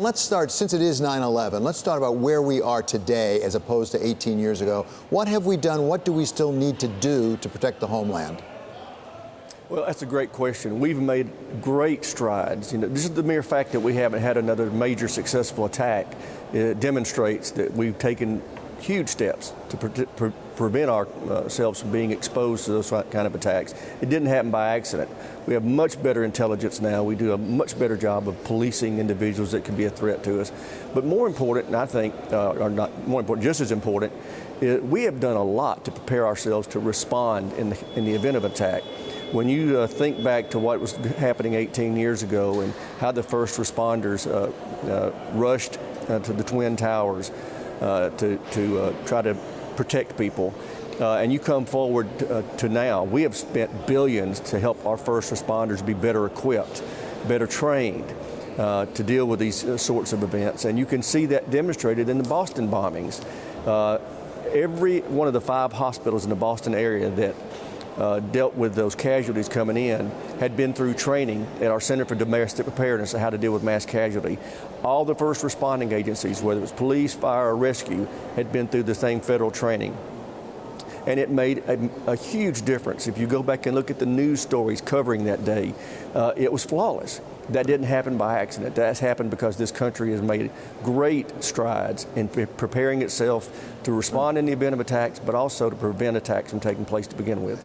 Let's start, since it is 9/11, let's start about where we are today as opposed to 18 years ago. What have we done? What do we still need to do to protect the homeland? Well, that's a great question. We've made great strides. This is the mere fact that we haven't had another major successful attack. It demonstrates that we've taken huge steps to prevent ourselves from being exposed to those kind of attacks. It didn't happen by accident. We have much better intelligence now. We do a much better job of policing individuals that can be a threat to us. But more important, and I think, or not more important, just as important, we have done a lot to prepare ourselves to respond in the event of attack. When you think back to what was happening 18 years ago and how the first responders rushed to the Twin Towers to try to protect people, and you come forward to now, we have spent billions to help our first responders be better equipped, better trained to deal with these sorts of events. And you can see that demonstrated in the Boston bombings. Every one of the 5 hospitals in the Boston area that dealt with those casualties coming in had been through training at our Center for Domestic Preparedness on how to deal with mass casualty. All the first responding agencies, whether it was police, fire, or rescue, had been through the same federal training. And it made a huge difference. If you go back and look at the news stories covering that day, it was flawless. That didn't happen by accident. That's happened because this country has made great strides in preparing itself to respond in the event of attacks, but also to prevent attacks from taking place to begin with.